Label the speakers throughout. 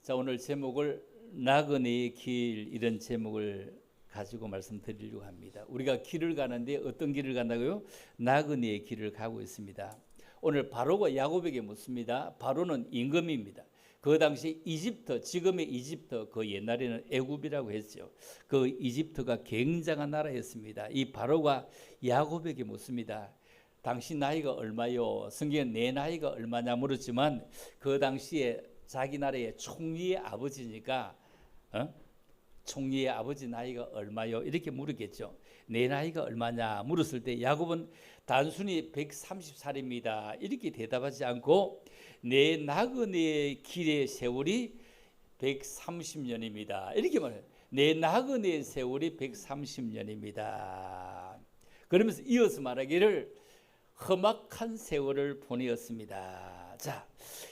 Speaker 1: 자, 오늘 제목을 나그네의 길, 이런 제목을 가지고 말씀드리려고 합니다. 우리가 길을 가는데 어떤 길을 간다고요? 나그네의 길을 가고 있습니다. 오늘 바로가 야곱에게 묻습니다. 바로는 임금입니다. 그 당시 이집트, 지금의 이집트, 그 옛날에는 애굽이라고 했죠. 그 이집트가 굉장한 나라였습니다. 이 바로가 야곱에게 묻습니다. 당신 나이가 얼마요? 성경에 내 나이가 얼마냐 물었지만 그 당시에 자기 나라의 총리의 아버지니까 총리의 아버지 나이가 얼마요? 이렇게 물었겠죠. 내 나이가 얼마냐 물었을 때 야곱은 단순히 130살입니다. 이렇게 대답하지 않고 내 나그네의 길의 세월이 130년입니다. 이렇게 말해요. 내 나그네의 세월이 130년입니다. 그러면서 이어서 말하기를 험악한 세월을 보내었습니다. 자,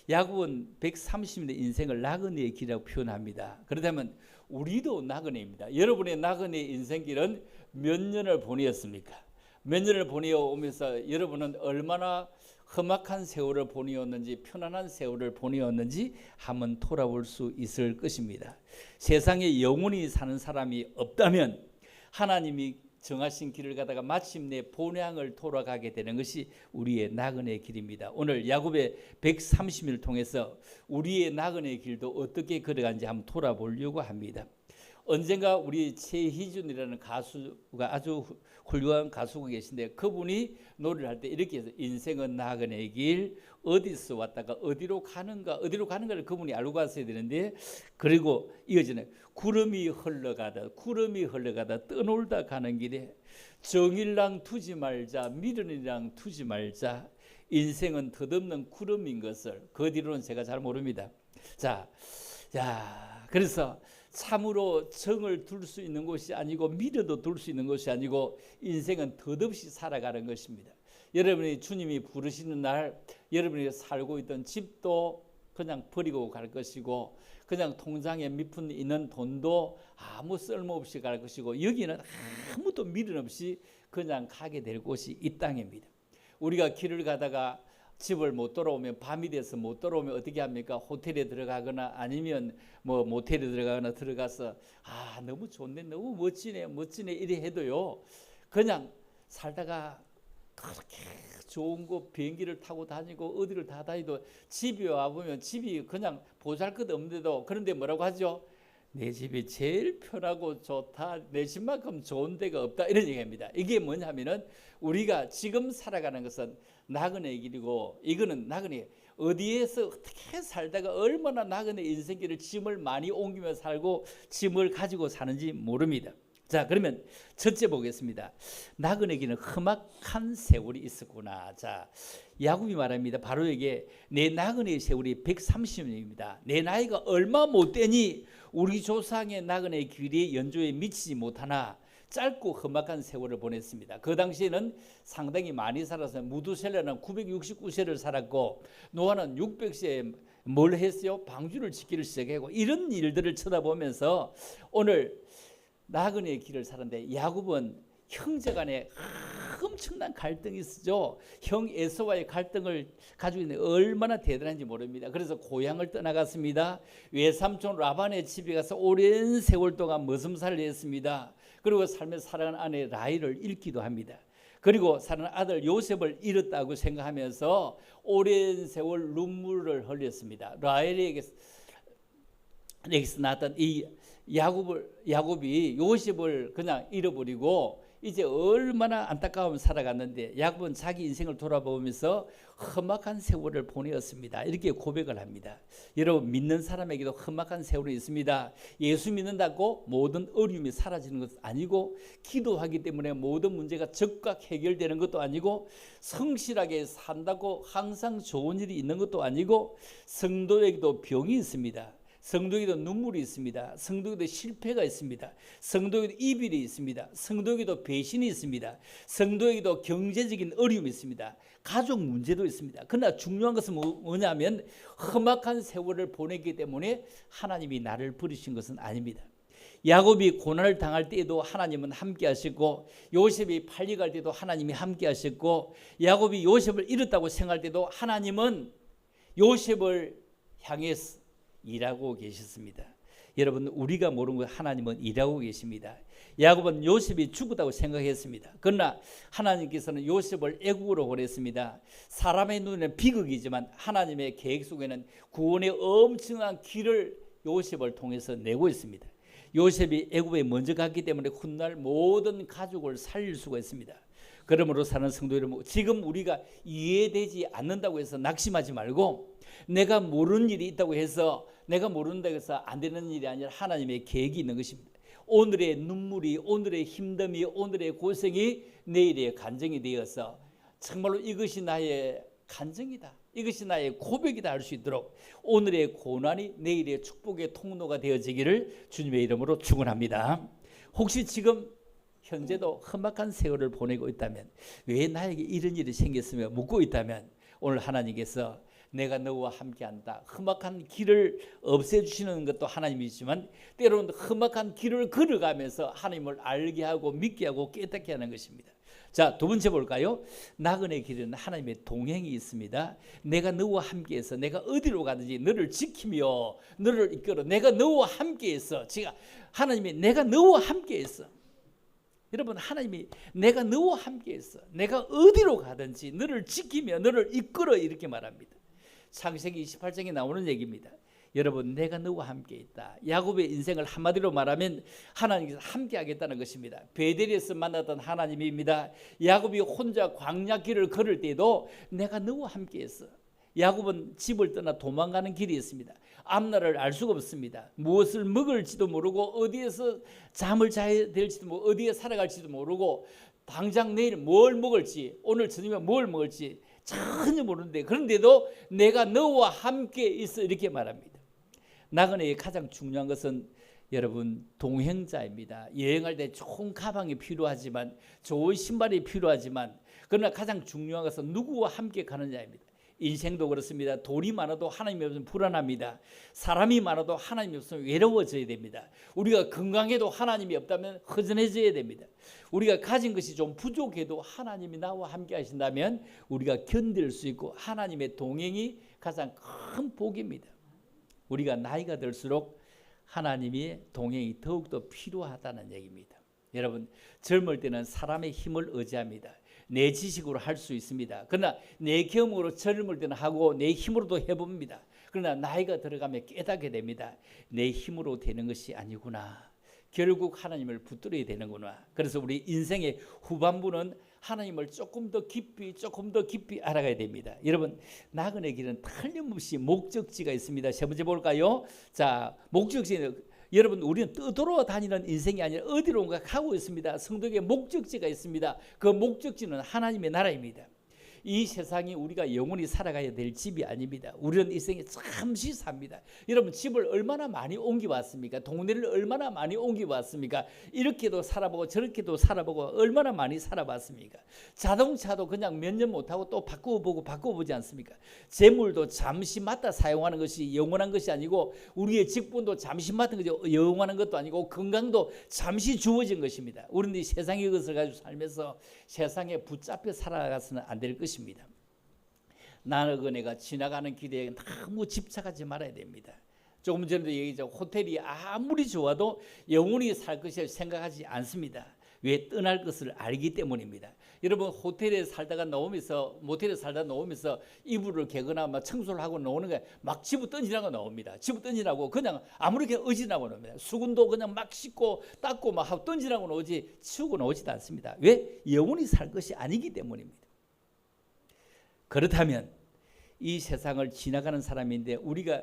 Speaker 1: 야곱은 130년의 인생을 나그네의 길이라고 표현합니다. 그렇다면 우리도 나그네입니다. 여러분의 나그네 인생길은 몇 년을 보내었습니까? 몇 년을 보내오면서 여러분은 얼마나 험악한 세월을 보내었는지, 편안한 세월을 보내었는지 한번 돌아볼 수 있을 것입니다. 세상에 영원히 사는 사람이 없다면 하나님이 정하신 길을 가다가 마침내 본향을 돌아가게 되는 것이 우리의 나그네의 길입니다. 오늘 야곱의 130일을 통해서 우리의 나그네의 길도 어떻게 걸어간지 한번 돌아보려고 합니다. 언젠가 우리 최희준이라는 가수가 아주 훌륭한 가수가 계신데 그분이 노래를 할 때 이렇게 해서 인생은 나그네의 길, 어디서 왔다가 어디로 가는가를 그분이 알고 갔어야 되는데, 그리고 이어지는 구름이 흘러가다 떠놀다 가는 길에 정일랑 투지 말자, 미련이랑 투지 말자, 인생은 덧없는 구름인 것을 그 뒤로는 제가 잘 모릅니다. 자, 그래서 참으로 정을 둘 수 있는 곳이 아니고 미련도 둘 수 있는 것이 아니고 인생은 덧없이 살아가는 것입니다. 여러분이 주님이 부르시는 날 여러분이 살고 있던 집도 그냥 버리고 갈 것이고, 그냥 통장에 밑푼 있는 돈도 아무 쓸모없이 갈 것이고, 여기는 아무도 미련 없이 그냥 가게 될 곳이 이 땅입니다. 우리가 길을 가다가 집을 못 돌아오면, 밤이 돼서 못 돌아오면 어떻게 합니까? 호텔에 들어가거나 아니면 뭐 모텔에 들어가거나 들어가서 너무 좋네, 너무 멋지네 이래 해도요, 그냥 살다가 그렇게 좋은 곳 비행기를 타고 다니고 어디를 다 다니도 집에 와보면 집이 그냥 보잘것없는데도, 그런데 뭐라고 하죠? 내 집이 제일 편하고 좋다, 내 집만큼 좋은 데가 없다, 이런 얘기입니다. 이게 뭐냐면은 우리가 지금 살아가는 것은 나그네의 길이고, 이거는 나그네, 어디에서 어떻게 살다가 얼마나 나그네 인생길을 짐을 많이 옮기며 살고 짐을 가지고 사는지 모릅니다. 자, 그러면 첫째 보겠습니다. 나그네 길은 험악한 세월이 있었구나. 자, 야곱이 말합니다. 바로에게 내 나그네의 세월이 130년입니다. 내 나이가 얼마 못 되니 우리 조상의 나그네의 길이 연조에 미치지 못하나 짧고 험악한 세월을 보냈습니다. 그 당시에는 상당히 많이 살아서 무두셀라는 969세를 살았고 노아는 600세에 뭘 했어요? 방주를 짓기를 시작하고, 이런 일들을 쳐다보면서 오늘 나그네의 길을 살았는데 야곱은 형제간에 엄청난 갈등이 있었죠. 형 에서와의 갈등을 가지고 있는데 얼마나 대단한지 모릅니다. 그래서 고향을 떠나갔습니다. 외삼촌 라반의 집에 가서 오랜 세월 동안 머슴살이를 했습니다. 그리고 삶에서 살아가는 아내 라헬을 잃기도 합니다. 그리고 사는 아들 요셉을 잃었다고 생각하면서 오랜 세월 눈물을 흘렸습니다. 라헬에게서 나왔던 이 야곱이 요셉을 그냥 잃어버리고 이제 얼마나 안타까움을 살아갔는데, 야곱은 자기 인생을 돌아보면서 험악한 세월을 보내었습니다. 이렇게 고백을 합니다. 여러분, 믿는 사람에게도 험악한 세월이 있습니다. 예수 믿는다고 모든 어려움이 사라지는 것도 아니고, 기도하기 때문에 모든 문제가 즉각 해결되는 것도 아니고, 성실하게 산다고 항상 좋은 일이 있는 것도 아니고, 성도에게도 병이 있습니다. 성도에게도 눈물이 있습니다. 성도에게도 실패가 있습니다. 성도에게도 이별이 있습니다. 성도에게도 배신이 있습니다. 성도에게도 경제적인 어려움이 있습니다. 가족 문제도 있습니다. 그러나 중요한 것은 뭐냐면 험악한 세월을 보냈기 때문에 하나님이 나를 버리신 것은 아닙니다. 야곱이 고난을 당할 때에도 하나님은 함께 하셨고, 요셉이 팔려갈 때도 하나님이 함께 하셨고, 야곱이 요셉을 잃었다고 생각할 때도 하나님은 요셉을 향해서 일하고 계셨습니다. 여러분, 우리가 모르는 것 하나님은 일하고 계십니다. 야곱은 요셉이 죽었다고 생각했습니다. 그러나 하나님께서는 요셉을 애국으로 보냈습니다. 사람의 눈에는 비극이지만 하나님의 계획 속에는 구원의 엄청난 길을 요셉을 통해서 내고 있습니다. 요셉이 애굽에 먼저 갔기 때문에 훗날 모든 가족을 살릴 수가 있습니다. 그러므로 사는 성도 여러분, 지금 우리가 이해되지 않는다고 해서 낙심하지 말고, 내가 모르는 일이 있다고 해서, 내가 모른다고 해서 안 되는 일이 아니라 하나님의 계획이 있는 것입니다. 오늘의 눈물이, 오늘의 힘듦이, 오늘의 고생이 내일의 간증이 되어서 정말로 이것이 나의 간증이다, 이것이 나의 고백이다 할 수 있도록 오늘의 고난이 내일의 축복의 통로가 되어지기를 주님의 이름으로 축원합니다. 혹시 지금 현재도 험악한 세월을 보내고 있다면, 왜 나에게 이런 일이 생겼으며 묻고 있다면, 오늘 하나님께서 내가 너와 함께한다, 험악한 길을 없애주시는 것도 하나님이지만 때로는 험악한 길을 걸어가면서 하나님을 알게 하고 믿게 하고 깨닫게 하는 것입니다. 자, 두 번째 볼까요? 나그네 길에는 하나님의 동행이 있습니다. 내가 너와 함께해서 내가 어디로 가든지 너를 지키며 너를 이끌어, 내가 너와 함께해서, 제가 하나님이 내가 너와 함께해서, 여러분, 하나님이 내가 너와 함께해서 내가 어디로 가든지 너를 지키며 너를 이끌어, 이렇게 말합니다. 창세기 28장에 나오는 얘기입니다. 여러분, 내가 너와 함께 있다. 야곱의 인생을 한마디로 말하면 하나님께서 함께 하겠다는 것입니다. 베델에서 만났던 하나님입니다. 야곱이 혼자 광야길을 걸을 때도 내가 너와 함께 했어. 야곱은 집을 떠나 도망가는 길이 있습니다. 앞날을 알 수가 없습니다. 무엇을 먹을지도 모르고, 어디에서 잠을 자야 될지도 모르고, 어디에 살아갈지도 모르고, 당장 내일 뭘 먹을지, 오늘 저녁에 뭘 먹을지 전혀 모르는데, 그런데도 내가 너와 함께 있어, 이렇게 말합니다. 나그네의 가장 중요한 것은 여러분, 동행자입니다. 여행할 때 좋은 가방이 필요하지만, 좋은 신발이 필요하지만, 그러나 가장 중요한 것은 누구와 함께 가느냐입니다. 인생도 그렇습니다. 돈이 많아도 하나님이 없으면 불안합니다. 사람이 많아도 하나님이 없으면 외로워져야 됩니다. 우리가 건강해도 하나님이 없다면 허전해져야 됩니다. 우리가 가진 것이 좀 부족해도 하나님이 나와 함께 하신다면 우리가 견딜 수 있고, 하나님의 동행이 가장 큰 복입니다. 우리가 나이가 들수록 하나님의 동행이 더욱더 필요하다는 얘기입니다. 여러분, 젊을 때는 사람의 힘을 의지합니다. 내 지식으로 할 수 있습니다. 그러나 내 경험으로 젊을 때는 하고 내 힘으로도 해봅니다. 그러나 나이가 들어가면 깨닫게 됩니다. 내 힘으로 되는 것이 아니구나. 결국 하나님을 붙들어야 되는구나. 그래서 우리 인생의 후반부는 하나님을 조금 더 깊이 알아가야 됩니다. 여러분, 나그네 길은 틀림없이 목적지가 있습니다. 세 번째 볼까요? 자, 목적지는, 여러분, 우리는 떠돌아다니는 인생이 아니라 어디론가 가고 있습니다. 성도에게 목적지가 있습니다. 그 목적지는 하나님의 나라입니다. 이 세상이 우리가 영원히 살아가야 될 집이 아닙니다. 우리는 이 생에 잠시 삽니다. 여러분, 집을 얼마나 많이 옮겨봤습니까? 동네를 얼마나 많이 옮겨봤습니까? 이렇게도 살아보고 저렇게도 살아보고 얼마나 많이 살아봤습니까? 자동차도 그냥 몇 년 못하고 또 바꿔보지 않습니까? 재물도 잠시 맡아 사용하는 것이 영원한 것이 아니고, 우리의 직분도 잠시 맡은 것이 영원한 것도 아니고, 건강도 잠시 주어진 것입니다. 우리는 이 세상의 것을 가지고 살면서 세상에 붙잡혀 살아가서는 안 될 것입니다. 나그네가 지나가는 길에 너무 집착하지 말아야 됩니다. 조금 전에도 얘기했죠. 호텔이 아무리 좋아도 영원히 살 것이라 생각하지 않습니다. 왜? 떠날 것을 알기 때문입니다. 여러분, 호텔에 살다가 나오면서, 모텔에 살다가 나오면서 이불을 개거나 막 청소를 하고 나오는 게 막 집어 던지라고 나옵니다. 집어 던지라고 그냥 아무렇게 어지나고 나옵니다. 수건도 그냥 막 씻고 닦고 막 하고 던지라고 나오지 치우고 나오지도 않습니다. 왜? 영원히 살 것이 아니기 때문입니다. 그렇다면 이 세상을 지나가는 사람인데, 우리가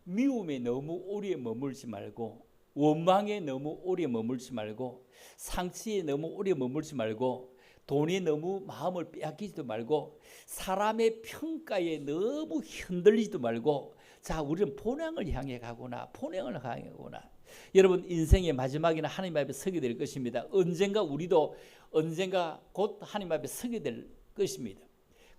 Speaker 1: 미움에 너무 오래 머물지 말고, 원망에 너무 오래 머물지 말고, 상처에 너무 오래 머물지 말고, 돈에 너무 마음을 빼앗기지도 말고, 사람의 평가에 너무 흔들리지도 말고, 자, 우리는 본향을 향해 가거나, 여러분, 인생의 마지막에는 하나님 앞에 서게 될 것입니다. 우리도 언젠가 곧 하나님 앞에 서게 될 것입니다.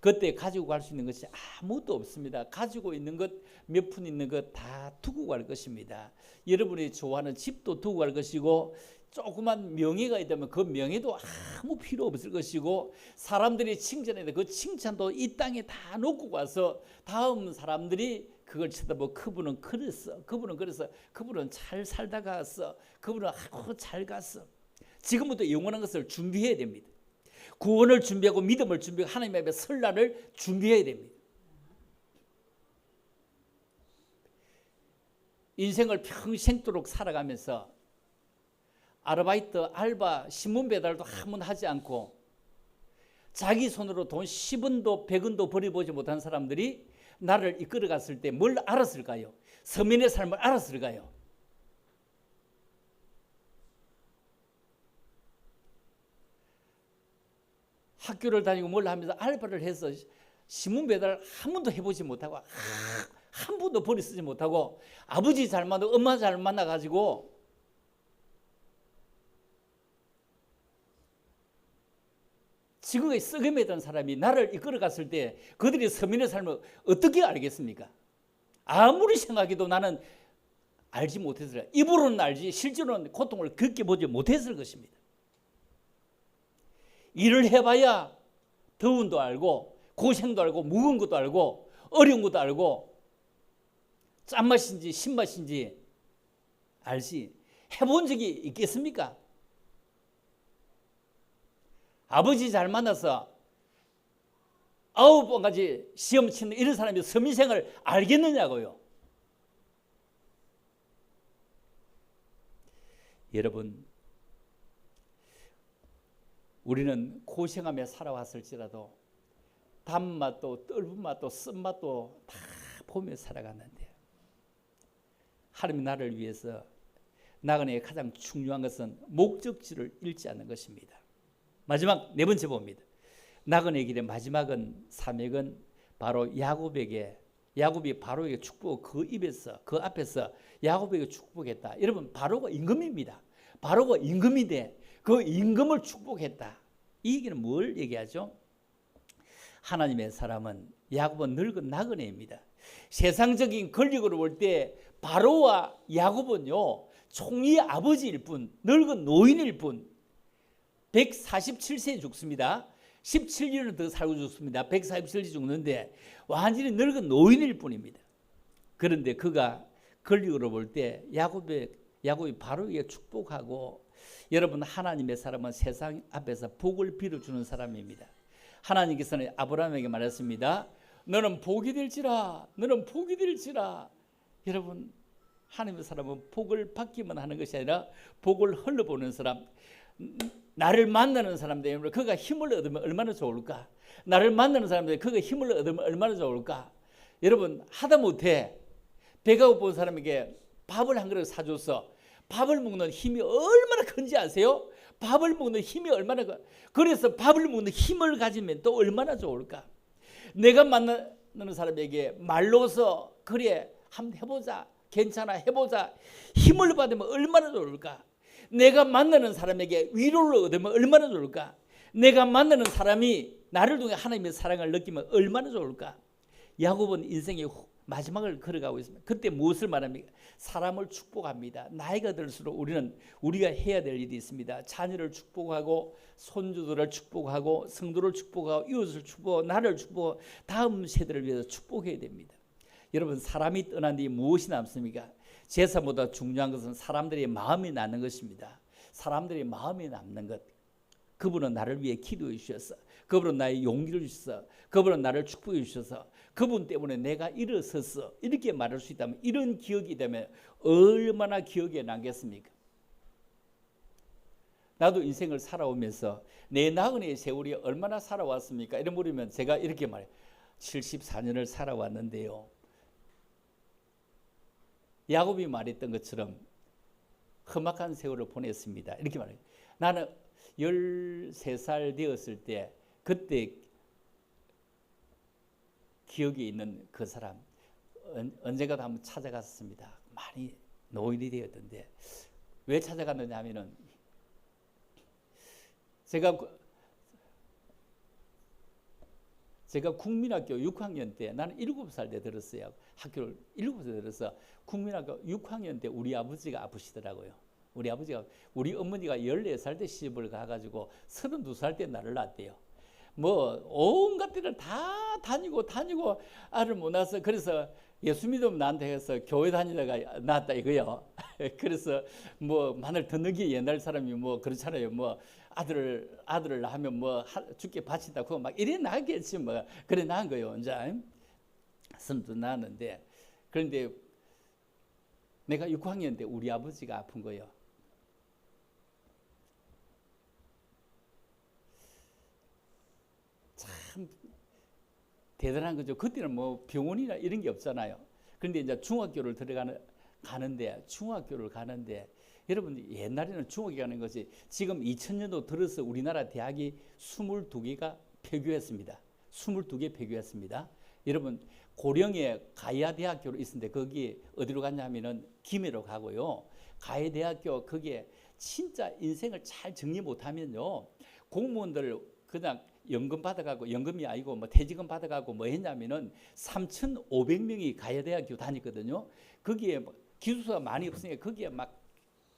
Speaker 1: 그때 가지고 갈 수 있는 것이 아무것도 없습니다. 가지고 있는 것, 몇 푼 있는 것 다 두고 갈 것입니다. 여러분이 좋아하는 집도 두고 갈 것이고, 조그만 명예가 있다면 그 명예도 아무 필요 없을 것이고, 사람들이 칭찬해도 그 칭찬도 이 땅에 다 놓고 가서 다음 사람들이 그걸 쳐다보고 그분은 그랬어. 그분은 그래서 그분은 잘 살다 갔어. 그분은 아주 잘 갔어. 지금부터 영원한 것을 준비해야 됩니다. 구원을 준비하고 믿음을 준비하고 하나님 앞에 설 날을 준비해야 됩니다. 인생을 평생도록 살아가면서 아르바이트, 알바, 신문 배달도 한 번 하지 않고 자기 손으로 돈 10원도 100원도 벌어보지 못한 사람들이 나를 이끌어 갔을 때 뭘 알았을까요? 서민의 삶을 알았을까요? 학교를 다니고 뭘 하면서 알바를 해서 신문 배달 한 번도 해보지 못하고 한 번도 벌이 쓰지 못하고 아버지 잘 만나고 엄마 잘 만나가지고 지금까지 썩어 매던 사람이 나를 이끌어 갔을 때 그들이 서민의 삶을 어떻게 알겠습니까? 아무리 생각해도 나는 알지 못했을 거예요. 입으로는 알지 실제로는 고통을 겪어보지 못했을 것입니다. 일을 해봐야 더운도 알고 고생도 알고 무거운 것도 알고 어려운 것도 알고 짠맛인지 신맛인지 알지 해본 적이 있겠습니까? 아버지 잘 만나서 9번까지 시험 치는 이런 사람이 서민생을 알겠느냐고요. 여러분, 우리는 고생하며 살아왔을지라도 단맛도 떫은 맛도 쓴맛도 다 보며 살아갔는데 하나님이 나를 위해서 나그네의 가장 중요한 것은 목적지를 잃지 않는 것입니다. 마지막 네 번째 봅니다. 나그네 길의 마지막은 사명은 바로 야곱이 바로에게 축복 그 입에서 그 앞에서 야곱에게 축복했다. 여러분 바로가 임금입니다. 바로가 임금인데 그 임금을 축복했다. 이 얘기는 뭘 얘기하죠? 하나님의 사람은 야곱은 늙은 나그네입니다. 세상적인 권력으로 볼 때 바로와 야곱은요 총리의 아버지일 뿐 늙은 노인일 뿐 147세에 죽습니다. 17년을 더 살고 죽습니다. 147세 죽는데 완전히 늙은 노인일 뿐입니다. 그런데 그가 권력으로 볼 때 야곱이 바로에게 축복하고 여러분 하나님의 사람은 세상 앞에서 복을 빌어주는 사람입니다. 하나님께서는 아브라함에게 말했습니다. 너는 복이 될지라. 너는 복이 될지라. 여러분 하나님의 사람은 복을 받기만 하는 것이 아니라 복을 흘러보는 사람. 나를 만나는 사람들 그가 힘을 얻으면 얼마나 좋을까? 나를 만나는 사람들 그가 힘을 얻으면 얼마나 좋을까? 여러분 하다못해 배가 고픈 사람에게 밥을 한 그릇 사줘서 밥을 먹는 힘이 얼마나 큰지 아세요? 밥을 먹는 힘이 얼마나 그래서 밥을 먹는 힘을 가지면 또 얼마나 좋을까? 내가 만나는 사람에게 말로서 그래 한번 해보자 괜찮아 해보자 힘을 받으면 얼마나 좋을까? 내가 만나는 사람에게 위로를 얻으면 얼마나 좋을까? 내가 만나는 사람이 나를 통해 하나님의 사랑을 느끼면 얼마나 좋을까? 야곱은 인생의 마지막을 걸어가고 있습니다. 그때 무엇을 말합니까? 사람을 축복합니다. 나이가 들수록 우리가 해야 될 일이 있습니다. 자녀를 축복하고 손주들을 축복하고 성도를 축복하고 이웃을 축복하고 나를 축복하고 다음 세대를 위해서 축복해야 됩니다. 여러분 사람이 떠난 뒤 무엇이 남습니까? 제사보다 중요한 것은 사람들의 마음이 남는 것입니다. 사람들의 마음이 남는 것. 그분은 나를 위해 기도해 주셔서 그분은 나의 용기를 주셔서 그분은 나를 축복해 주셔서 그분 때문에 내가 일어섰어 이렇게 말할 수 있다면 이런 기억이 되면 얼마나 기억에 남겠습니까? 나도 인생을 살아오면서 내 나그네의 세월이 얼마나 살아왔습니까? 이런 물으면 제가 이렇게 말해요. 74년을 살아왔는데요. 야곱이 말했던 것처럼 험악한 세월을 보냈습니다. 이렇게 말해요. 나는 13살 되었을 때 그때 기억에 있는 그 사람 언젠가도 한번 찾아갔습니다. 많이 노인이 되었던데 왜 찾아갔느냐 하면은 제가 국민학교 6학년 때 나는 7살 때 들었어요. 학교를 7살 때 들어서 국민학교 6학년 때 우리 아버지가 아프시더라고요. 우리 어머니가 14살 때 시집을 가가지고 32살 때 나를 낳았대요. 뭐 온갖 데를 다 다니고 아를 못 낳아서 그래서 예수 믿으면 나한테 해서 교회 다니다가 나왔다 이거요. 그래서 뭐 마늘 더 넣기 옛날 사람이 뭐 그렇잖아요. 뭐 아들을 낳으면 뭐 죽게 바친다고 막 이래 나겠지 뭐 그래 나은 거요. 이제 섬도 나왔는데 그런데 내가 6학년 때 우리 아버지가 아픈 거요. 참 대단한 거죠. 그때는 뭐 병원이나 이런 게 없잖아요. 그런데 이제 중학교를 가는데 여러분 옛날에는 중학교 가는 것이 지금 2000년도 들어서 우리나라 대학이 22개가 폐교했습니다. 22개 폐교했습니다. 여러분 고령에 가야대학교로 있었는데 거기 어디로 갔냐면은 김해로 가고요. 가야대학교 거기에 진짜 인생을 잘 정리 못하면요 공무원들 그냥 연금 받아가고 연금이 아니고 뭐 퇴직금 받아가고 뭐 했냐면은 3,500명이 가야대학교 다녔거든요. 거기에 기숙사가 많이 없으니까 거기에 막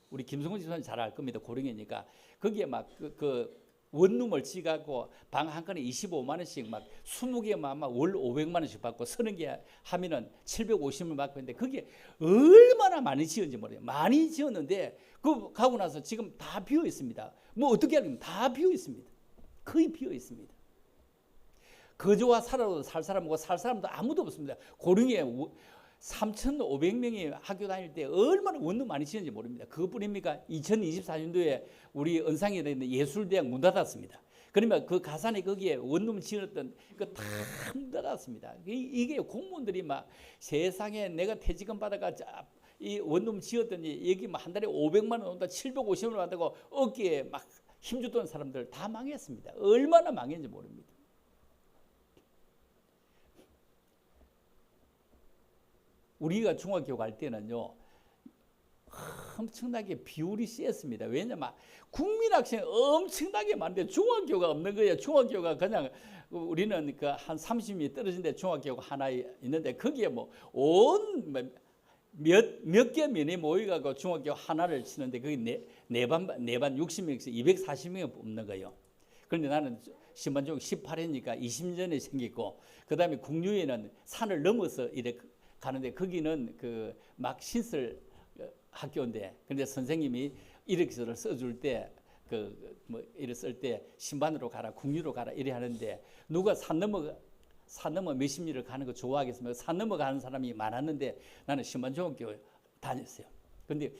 Speaker 1: 우리 김성훈 지사님 잘 알 겁니다. 고령이니까 거기에 막 그 원룸을 지가고 방 한 칸에 25만 원씩 막 20개만 막 월 500만 원씩 받고 30개 하면은 750을 받고 있는데 그게 얼마나 많이 지었는지 모르겠어요. 많이 지었는데 그 가고 나서 지금 다 비어 있습니다. 뭐 어떻게 하면 다 비어 있습니다. 거의 비어 있습니다. 거저와 살아도 살 사람하고 살 사람도 아무도 없습니다. 고령에 3,500명이 학교 다닐 때 얼마나 원룸 많이 지었는지 모릅니다. 그것뿐입니까? 2024년도에 우리 은상에 있는 예술대학 문 닫았습니다. 그러면 그 가산에 거기에 원룸 지었던 그 다 문 닫았습니다. 이게 공무원들이 막 세상에 내가 퇴직금 받아가 이 원룸 지었더니 여기 뭐 한 달에 500만 원 온다 750만 원 받다고 어깨에 막 힘주던 사람들 다 망했습니다. 얼마나 망했는지 모릅니다. 우리가 중학교 갈 때는요 엄청나게 비율이 셌습니다. 왜냐면 국민학생 엄청나게 많은데 중학교가 없는 거예요. 중학교가 그냥 우리는 그 한 30미 떨어진 데 중학교가 하나 있는데 거기에 뭐 온 몇 개 면에 모여가지고 중학교 하나를 치는데 거기 네반 60명에서 240명이 뽑는 거예요. 그런데 나는 신반중 18회니까 20년 전에 생겼고 그 다음에 국류에는 산을 넘어서 이래 가는데 거기는 그 막 신설 학교인데 근데 선생님이 이력서를 써줄 때 그 뭐 이래 쓸 때 신반으로 가라 국류로 가라 이래 하는데 누가 산 넘어 몇십 리를 가는 거 좋아하겠습니까? 산 넘어 가는 사람이 많았는데 나는 신반중학교 다녔어요. 근데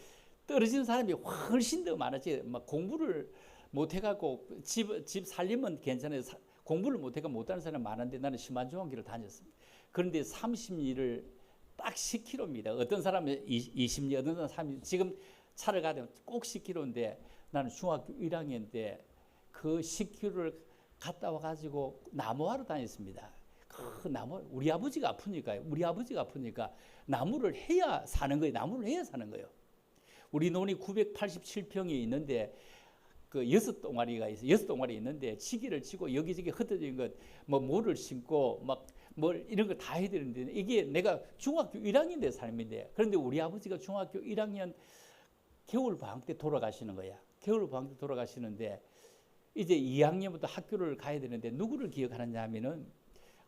Speaker 1: 떨어지는 사람이 훨씬 더 많았지. 막 공부를 못 해갖고 집 살림은 괜찮아요. 공부를 못 해가 못하는 사람이 많은데 나는 신반중학교를 다녔습니다. 그런데 30리를 딱 10km입니다. 어떤 사람은 20리, 어떤 사람은 지금 차를 가면 꼭 10km인데 나는 중학교 1학년 때 그 10km를 갔다 와가지고 나무하러 다녔습니다. 그 나무 우리 아버지가 아프니까 나무를 해야 사는 거예요. 나무를 해야 사는 거예요. 우리 논이 987평이 있는데 그 6동아리가 있어요. 6동아리 있는데 치기를 치고 여기저기 흩어진 것 뭐 모를 심고 막 뭘 이런 거 다 해야 되는데 이게 내가 중학교 1학년 때 삶인데 그런데 우리 아버지가 중학교 1학년 겨울 방학 때 돌아가시는 거야. 겨울 방학 때 돌아가시는데 이제 2학년부터 학교를 가야 되는데 누구를 기억하느냐 하면은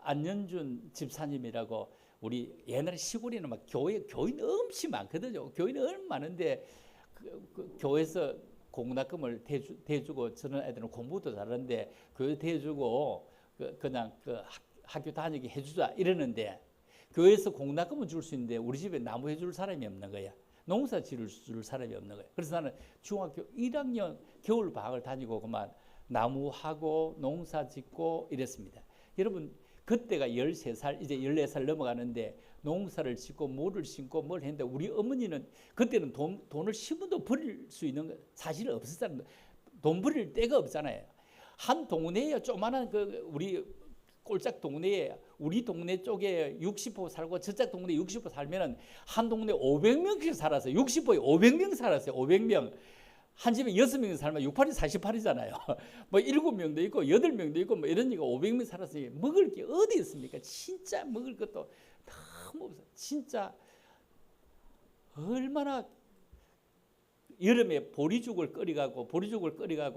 Speaker 1: 안연준 집사님이라고 우리 옛날에 시골에는 막 교인 엄청 많거든요. 교인이 얼마 많은데 그 교회에서 공납금을 대주고 저런 애들은 공부도 잘하는데 교회 대주고 그냥 학교 다니게 해주자 이러는데 교회에서 공납금은 줄 수 있는데 우리 집에 나무 해줄 사람이 없는 거야. 농사 지을 줄 사람이 없는 거야. 그래서 나는 중학교 1학년 겨울 방학을 다니고 그만 나무하고 농사 짓고 이랬습니다. 여러분 그때가 13살 이제 14살 넘어가는데 농사를 짓고 모를 심고 뭘 했는데 우리 어머니는 그때는 돈을 10원도 버릴 수 있는 거 사실은 없었잖아요. 돈 버릴 데가 없잖아요. 한 동네에 조그마한 그 우리 꼴짝 동네에 우리 동네 쪽에 60호 살고 저쪽 동네 60호 살면은 한 동네 500명씩 살았어요. 60호에 500명 살았어요. 500명. 한 집에 6명 살면 6, 8이 48이잖아요. 뭐 7명도 있고 8명도 있고 뭐 이러니까 500명 살았으니 먹을 게 어디 있습니까? 진짜 먹을 것도 너무 없어요. 진짜 얼마나 여름에 보리죽을 끓여가고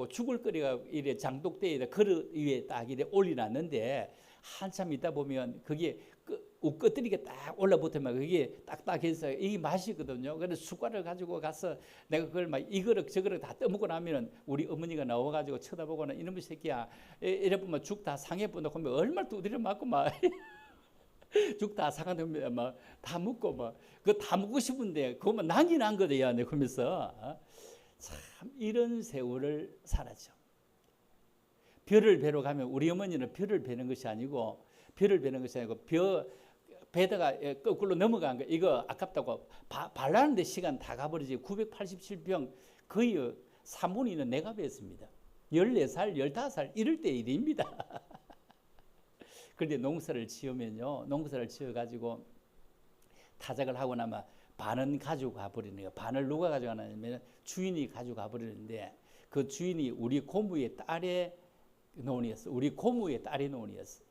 Speaker 1: 죽을 끓여가고 이래 장독대에다 그릇 위에 딱 이래 올려놨는데 한참 있다 보면 그게 우꺼뜨리게 딱 올라붙으면 그게 딱딱해서 이게 맛이거든요. 그래서 숟가락을 가지고 가서 내가 그걸 막 이거를 저거를 다 떠먹고 나면은 우리 어머니가 나와가지고 쳐다보고는 이놈의 새끼야 이래 보면 죽 다 상해 보놓고 얼마나 두드려 맞고 막 죽 다 상하면 막 다 먹고 막 그거 다 먹고 싶은데 그거만 난리 난 거야. 내 그러면서 참 이런 세월을 살았죠. 별을 베러 가면 우리 어머니는 별을 베는 것이 아니고 배다가 거꾸로 넘어간 거 이거 아깝다고 발라는데 시간 다 가버리지. 987평 거의 3분의 2는 내가 뱄습니다. 14살, 15살 이럴 때 일입니다. 그런데 농사를 지으면요. 농사를 지어가지고 타작을 하고 나면 반은 가지고 가버리는 거예요. 반을 누가 가져가냐면 주인이 가지고 가버리는데 그 주인이 우리 고모의 딸의 노원이었어. 우리 고모의 딸의 노원이었어.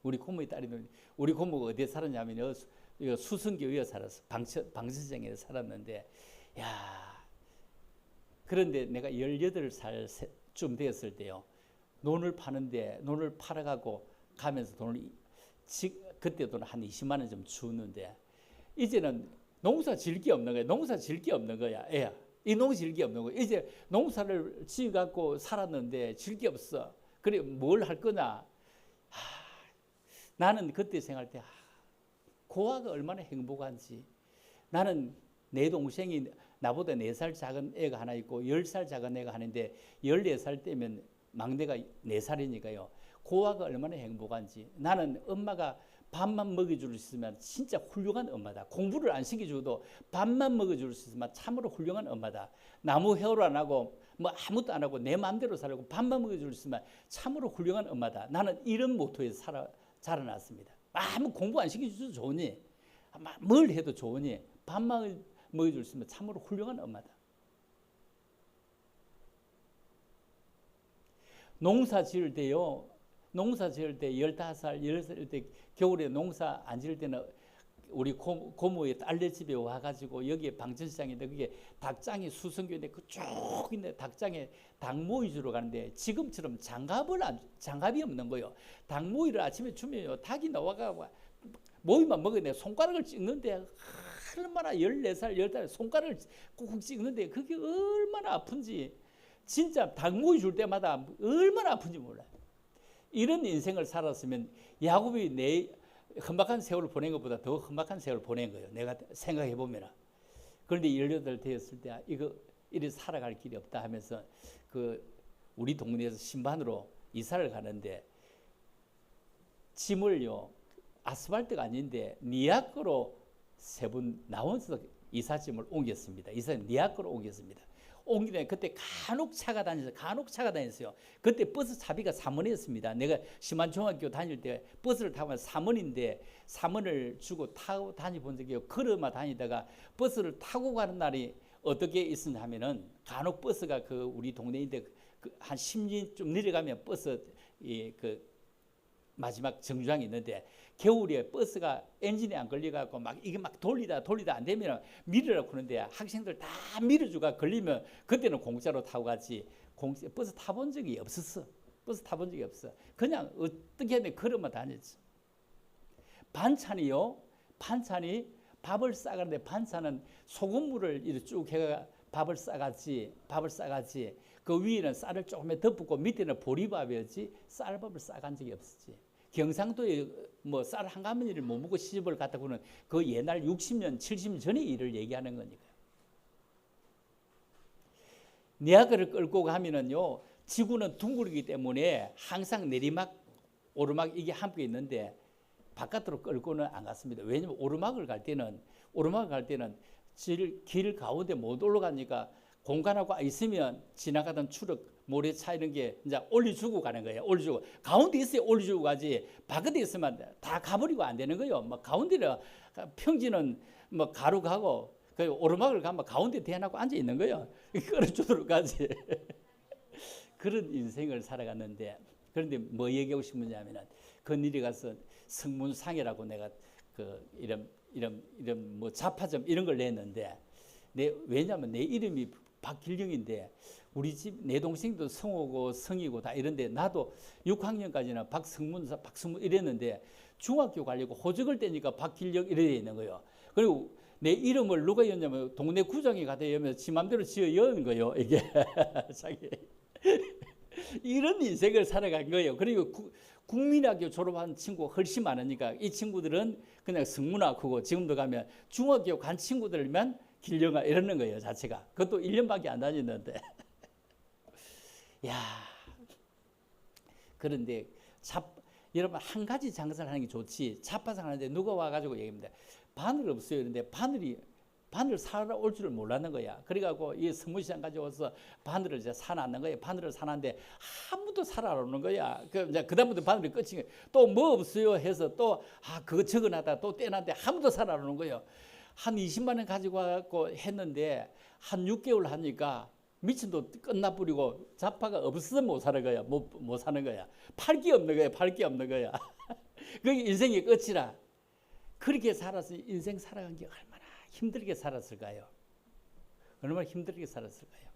Speaker 1: 우리 고모의 딸이 우리 고모가 어디에 살았냐면 수성교에 살았어. 방천장에 살았는데 야 그런데 내가 18살쯤 되었을 때요. 논을 팔아가고 가면서 그때 돈을 한 20만 원 좀 주었는데 이제는 농사 질 게 없는 거야. 농사 질 게 없는 거야. 애야. 이 농사 질 게 없는 거야. 이제 농사를 지어갖고 살았는데 질 게 없어. 그래 뭘 할 거냐. 나는 그때 생각할 때 고아가 얼마나 행복한지. 나는 내 동생이 나보다 4살 작은 애가 하나 있고 10살 작은 애가 하는데 14살 때면 막내가 4살이니까요. 고아가 얼마나 행복한지. 나는 엄마가 밥만 먹여줄 수 있으면 진짜 훌륭한 엄마다. 공부를 안 시켜줘도 밥만 먹여줄 수 있으면 참으로 훌륭한 엄마다. 나무 헤어를 안 하고 뭐 아무것도 안 하고 내 마음대로 살고 밥만 먹여줄 수 있으면 참으로 훌륭한 엄마다. 나는 이런 모토에서 자라났습니다. 아무 공부 안 시켜줘도 좋으니 뭘 해도 좋으니 밥만 먹여줄 수 있으면 참으로 훌륭한 엄마다. 농사 지을 때 15살, 16살 때 겨울에 농사 안 지을 때는 우리 고모의 딸네 집에 와가지고 여기에 방천시장인데 그게 닭장이 수성교인데 그쭉 있는 닭장에 닭 모이 주러 가는데 지금처럼 장갑이 없는 거예요. 닭 모이를 아침에 주면요. 닭이 나와가지고 모이만 먹었는데 손가락을 찍는데 얼마나 14살, 15살 손가락을 꾹꾹 찍는데 그게 얼마나 아픈지 진짜 닭 모이 줄 때마다 얼마나 아픈지 몰라요. 이런 인생을 살았으면 야곱이 내 험악한 세월을 보낸 것보다 더 험악한 세월을 보낸 거예요. 내가 생각해 보면. 그런데 18 되었을 때 이거 이래 살아갈 길이 없다 하면서 그 우리 동네에서 신반으로 이사를 가는데 짐을요 아스팔트가 아닌데 니아크로 3분 나원서 이사짐을 옮겼습니다. 이사님 니아크로 옮겼습니다. 옮기면 그때 간혹 차가 다녔어요. 그때 버스 차비가 3원이었습니다. 내가 심한중학교 다닐 때 버스를 타고 3원인데 3원을 주고 타고 다녀본 적이 없어요. 걸어만 다니다가 버스를 타고 가는 날이 어떻게 있었냐 하면은 간혹 버스가 그 우리 동네인데 한 10리 좀 내려가면 버스 그 마지막 정류장이 있는데 겨울에 버스가 엔진이 안 걸려갖고 막 이게 막 돌리다 안 되면 밀으라고 그러는데 학생들 다 밀어주가 걸리면 그때는 공짜로 타고 가지 버스 타본 적이 없었어. 버스 타본 적이 없어. 그냥 어떻게 하면 걸어만 다녔어. 반찬이 밥을 싸가는데 반찬은 소금물을 이렇게 쭉 해가 밥을 싸가지 그 위에는 쌀을 조금 덮고 밑에는 보리밥이었지 쌀밥을 싸간 적이 없었지. 경상도에 뭐 쌀 한 가마니를 못 먹고 시집을 갔다 그러는 그 옛날 60년 70년 전의 일을 얘기하는 거니까요. 니아가를 끌고 가면은요 지구는 둥글기 때문에 항상 내리막 오르막 이게 함께 있는데 바깥으로 끌고는 안 갔습니다. 왜냐면 오르막을 갈 때는 길 가운데 못 올라가니까 공간하고 있으면 지나가던 추럭 모래차 이런 게 이제 올려주고 가는 거예요. 올려주고 가운데 있어야 올려주고 가지 바깥에 있으면 다 가버리고 안 되는 거예요. 뭐 가운데는 평지는 뭐 가로 가고 그 오르막을 가면 가운데 대놓고 앉아 있는 거예요. 끌어주도록 가지. 그런 인생을 살아갔는데 그런데 뭐 얘기하고 싶으냐면은 그 일에 가서 성문상이라고 내가 그 이런 뭐 자파점 이런 걸 냈는데 왜냐하면 내 이름이 박길영인데 우리 집 내 동생도 성호고 성이고 다 이런데 나도 6학년까지는 박성문 이랬는데 중학교 가려고 호적을 떼니까 박길영 이래 돼 있는 거예요. 그리고 내 이름을 누가 였냐면 동네 구장에 가다 여면 지 맘대로 지어 여는 거예요. 이게 자기 이런 인생을 살아간 거예요. 그리고 국민학교 졸업한 친구가 훨씬 많으니까 이 친구들은 그냥 성문학하고 지금도 가면 중학교 간 친구들만 길령아 이러는 거예요. 자체가. 그것도 1년밖에 안 다녔는데. 야, 그런데 여러분 한 가지 장사를 하는 게 좋지. 잡화상 하는데 누가 와가지고 얘기합니다. 바늘 없어요. 그런데 바늘 사러 올 줄을 몰랐는 거야. 그래갖고 이 서문시장 가져와서 바늘을 이제 사놨는 거야. 바늘을 사놨는데 아무도 사러 안 오는 거야. 그다음부터 바늘이 끝인 거야. 또 뭐 없어요 해서 또 그거 적어놨다 또 떼놨는데 아무도 사러 안 오는 거예요. 한 20만 원 가지고 와갖고 했는데 한 6개월 하니까 미친 돈 끝나버리고 잡화가 없어서 못 사는 거야. 못 사는 거야. 팔 게 없는 거야. 팔 게 없는 거야. 그게 인생의 끝이라. 그렇게 살아서 인생 살아간 게 얼마나 힘들게 살았을까요? 얼마나 힘들게 살았을까요?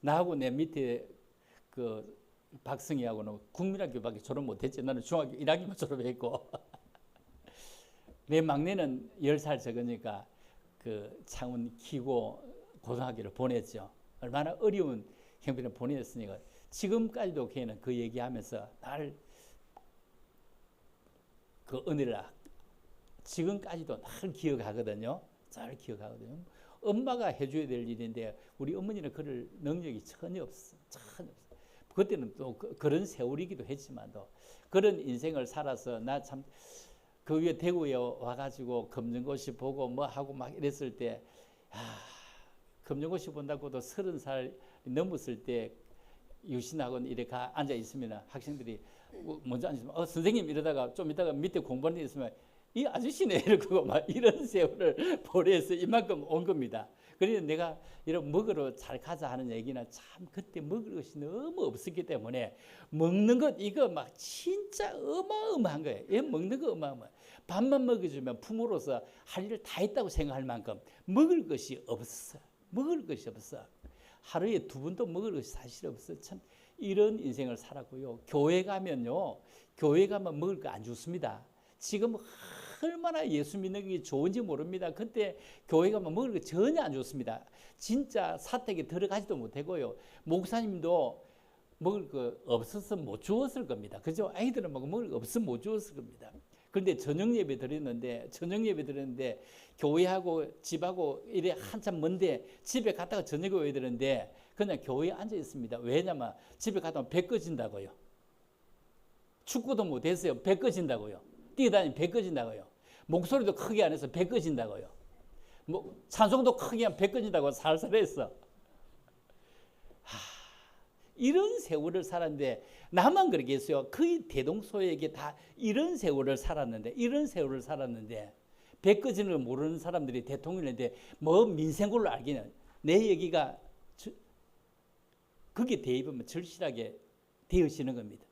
Speaker 1: 나하고 내 밑에 그 박승희하고는 국민학교밖에 졸업 못했지. 나는 중학교 1학년만 졸업했고 내 막내는 10살 적으니까 그 창원 키고 고등학교를 보냈죠. 얼마나 어려운 형편을 보냈으니까 지금까지도 걔는 그 얘기하면서 날 그 은혜를 지금까지도 늘 기억하거든요. 잘 기억하거든요. 엄마가 해줘야 될 일인데 우리 어머니는 그럴 능력이 전혀 없어. 전혀 없어. 그때는 또 그런 세월이기도 했지만도 그런 인생을 살아서 나 참 그 위에 대구에 와가지고 검정고시 보고 뭐 하고 막 이랬을 때 검정고시 본다고도 30살 넘었을 때 유신학원 이렇게 앉아 있으면 학생들이 먼저 앉으면 선생님 이러다가 좀 이따가 밑에 공부하는 데 있으면 이 아저씨네 이러고 막 이런 세월을 보내서 이만큼 온 겁니다. 그래서 내가 이런 먹으러 잘 가자 하는 얘기는 참 그때 먹을 것이 너무 없었기 때문에 먹는 것 이거 막 진짜 어마어마한 거예요. 얘 먹는 거 어마어마해. 밥만 먹여주면 부모로서 할 일을 다 했다고 생각할 만큼 먹을 것이 없어. 먹을 것이 없어. 하루에 2번도 먹을 것이 사실 없어. 참 이런 인생을 살았고요. 교회 가면요. 교회 가면 먹을 거 안 좋습니다. 지금 얼마나 예수 믿는 게 좋은지 모릅니다. 그때 교회 가면 먹을 거 전혀 안 좋습니다. 진짜 사택에 들어가지도 못하고요. 목사님도 먹을 거 없어서 못 주었을 겁니다. 그죠? 아이들은 먹을 거 없어서 못 주었을 겁니다. 그런데 저녁 예배 드렸는데 교회하고 집하고 이래 한참 먼데 집에 갔다가 저녁에 와야 되는데 그냥 교회에 앉아 있습니다. 왜냐면 집에 갔다 오면 배 꺼진다고요. 축구도 못했어요. 배 꺼진다고요. 뛰어다니면 배 꺼진다고요. 목소리도 크게 안 해서 배 꺼진다고요. 뭐 찬송도 크게 하면 배 꺼진다고 살살했어. 이런 세월을 살았는데 나만 그러겠어요. 거의 대동소에게 다 이런 세월을 살았는데 배 꺼지는 걸 모르는 사람들이 대통령인데 뭐 민생걸로 알기는 내 얘기가 거기에 대입하면 절실하게 되어지는 겁니다.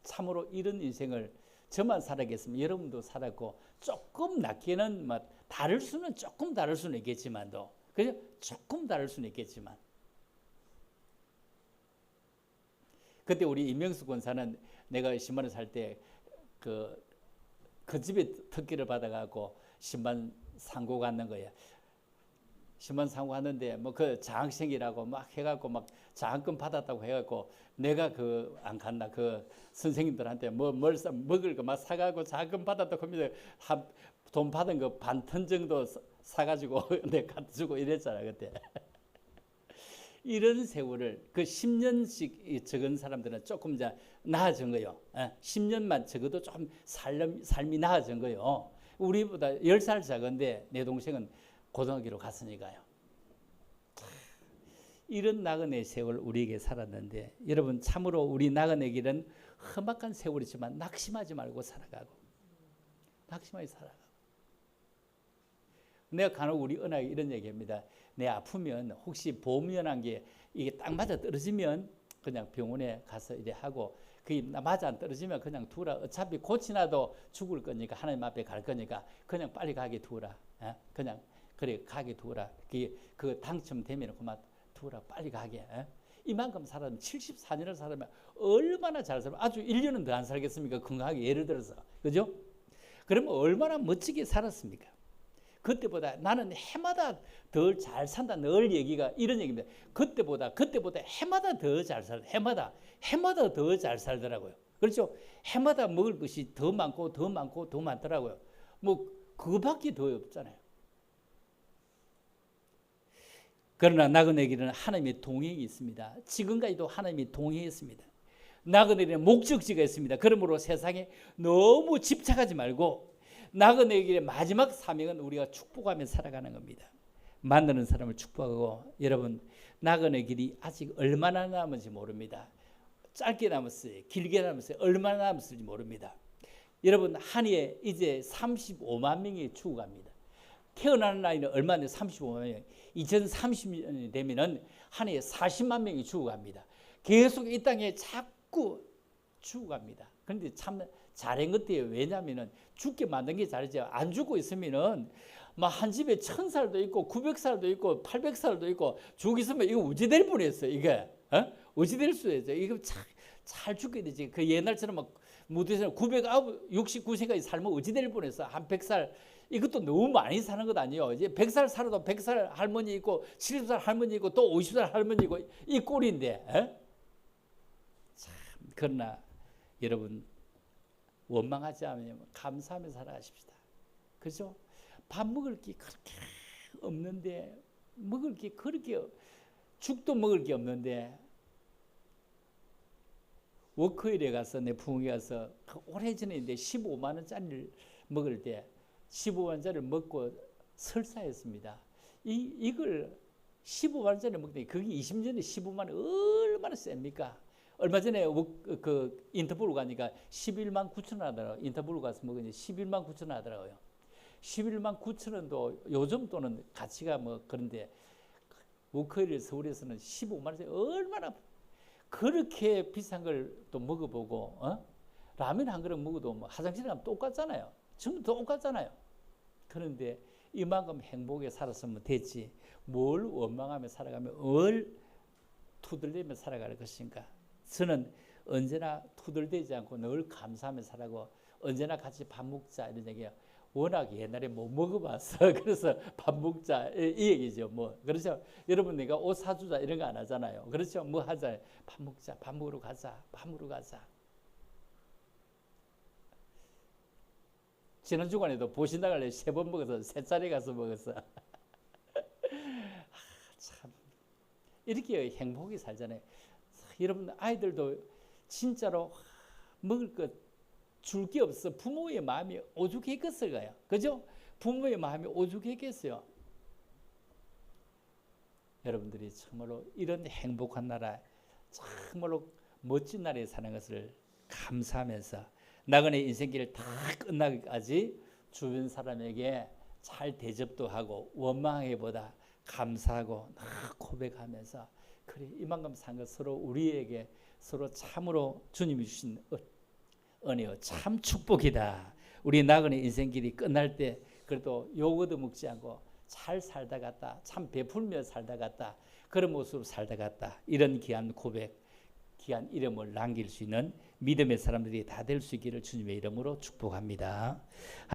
Speaker 1: 참으로 이런 인생을 저만 살았겠으면 여러분도 살았고 조금 낮게는 다를 수는 조금 다를 수는 있겠지만도 그죠? 조금 다를 수는 있겠지만 그때 우리 임명수 권사는 내가 신발을 살 때 그 집에 특기를 받아갖고 신발 상고 갔는 거야. 신발 상고 갔는데 뭐 그 장학생이라고 막 해갖고 막 장학금 받았다고 해갖고 내가 안 갔나 그 선생님들한테 먹을 거 막 사가고 장학금 받았다고 하면서 돈 받은 거 반 턴 정도 사가지고 내가 갖다 주고 이랬잖아 그때. 이런 세월을 그 10년씩 적은 사람들은 조금 이제 나아진 거예요. 10년만 적어도 좀 삶이 나아진 거예요. 우리보다 10살 작은데 내 동생은 고등학교로 갔으니까요. 이런 나그네 세월 우리에게 살았는데 여러분 참으로 우리 나그네 길은 험악한 세월이지만 낙심하지 말고 살아가고 내가 간혹 우리 은하에 이런 얘기합니다. 내 아프면 혹시 보험연한 게 이게 딱 맞아 떨어지면 그냥 병원에 가서 이래 하고 그게 맞아 안 떨어지면 그냥 두라. 어차피 고치나도 죽을 거니까 하나님 앞에 갈 거니까 그냥 빨리 가게 두라. 그냥 그래 가게 두라. 그 당첨되면 그만 두라. 빨리 가게. 이만큼 살았으면 74년을 살면 얼마나 잘 살면 아주 1년은 더 안 살겠습니까? 건강하게 예를 들어서. 그죠? 그러면 얼마나 멋지게 살았습니까? 그때보다 나는 해마다 더 잘 산다. 늘 얘기가 이런 얘기입니다. 그때보다 해마다 더 잘 살다. 해마다 더 잘 살더라고요. 그렇죠? 해마다 먹을 것이 더 많고 더 많고 더 많더라고요. 뭐 그거밖에 더 없잖아요. 그러나 나그네길은 하나님의 동행이 있습니다. 지금까지도 하나님이 동행했습니다. 나그네길은 목적지가 있습니다. 그러므로 세상에 너무 집착하지 말고 나그네길의 마지막 사명은 우리가 축복하며 살아가는 겁니다. 만나는 사람을 축복하고 여러분 나그네 길이 아직 얼마나 남은지 모릅니다. 짧게 남았어요. 길게 남았어요. 얼마나 남았을지 모릅니다. 여러분 한 해에 이제 35만 명이 죽어갑니다. 태어나는 나이는 얼마인데 35만 명. 2030년이 되면은 한 해에 40만 명이 죽어갑니다. 계속 이 땅에 자꾸 죽어갑니다. 그런데 참 잘한 것 같아요. 왜냐하면은 죽게 만든 게 잘하죠. 안 죽고 있으면은 막 한 집에 1000살도 있고 900살도 있고 800살도 있고 죽 있으면 이거 어찌 될 뻔했어요. 이게 어찌 될 수 있죠. 이거 잘 죽게 되지. 그 옛날처럼 막 무대에서 969세까지 살면 어찌 될 뻔했어. 한 100살 이것도 너무 많이 사는 것 아니에요. 이제 100살 살아도 100살 할머니 있고 70살 할머니 있고 또 50살 할머니 있고 이 꼴인데. 참 그러나 여러분 원망하지 않으면 감사하며 살아가십시다. 그죠? 밥 먹을 게 그렇게 없는데 먹을 게 그렇게 죽도 먹을 게 없는데 워크힐에 가서 내 부모에 가서 오래전에 15만 원짜리를 먹을 때 15만 원짜리를 먹고 설사했습니다. 이걸 15만 원짜리 먹더니 그게 20년에 15만 원 얼마나 셉니까? 얼마 전에 그 인터뷰로 가니까 11만 9천 원 하더라고요. 인터뷰로 가서 먹으니 11만 9천 원 하더라고요. 11만 9천 원도 요즘 돈은 가치가 뭐 그런데 워크힐 서울에서는 15만 원짜리 얼마나 그렇게 비싼 걸 또 먹어보고 라면 한 그릇 먹어도 뭐 화장실 가면 똑같잖아요. 전부 똑같잖아요. 그런데 이만큼 행복에 살았으면 됐지. 뭘 원망하며 살아가며 뭘 투덜대며 살아갈 것인가. 저는 언제나 투덜대지 않고 늘 감사하며 살아가고 언제나 같이 밥 먹자 이런 얘기예요. 워낙 옛날에 못 먹어봤어. 그래서 밥 먹자 이 얘기죠. 뭐 그렇죠. 여러분 내가 옷 사주자 이런 거 안 하잖아요. 그렇죠. 뭐 하자. 밥 먹자. 밥 먹으러 가자. 밥 먹으러 가자. 지난 주간에도 보신다 갈래 3번 먹어서 3차례 가서 먹었어. 참 이렇게 행복히 살잖아요. 여러분 아이들도 진짜로 먹을 것 줄 게 없어. 부모의 마음이 오죽했겠을 거예요. 그죠? 부모의 마음이 오죽했겠어요. 여러분들이 참으로 이런 행복한 나라, 참으로 멋진 나라에 사는 것을 감사하면서 나그네 인생길을 다 끝나기까지 주변 사람에게 잘 대접도 하고 원망하기보다 감사하고 고백하면서 그래 이만큼 산 것 서로 우리에게 서로 참으로 주님이 주신 은혜요 참 축복이다. 우리 나그네 인생길이 끝날 때 그래도 요거도 먹지 않고 잘 살다 갔다. 참 베풀며 살다 갔다. 그런 모습으로 살다 갔다. 이런 귀한 고백, 귀한 이름을 남길 수 있는 믿음의 사람들이 다 될 수 있기를 주님의 이름으로 축복합니다.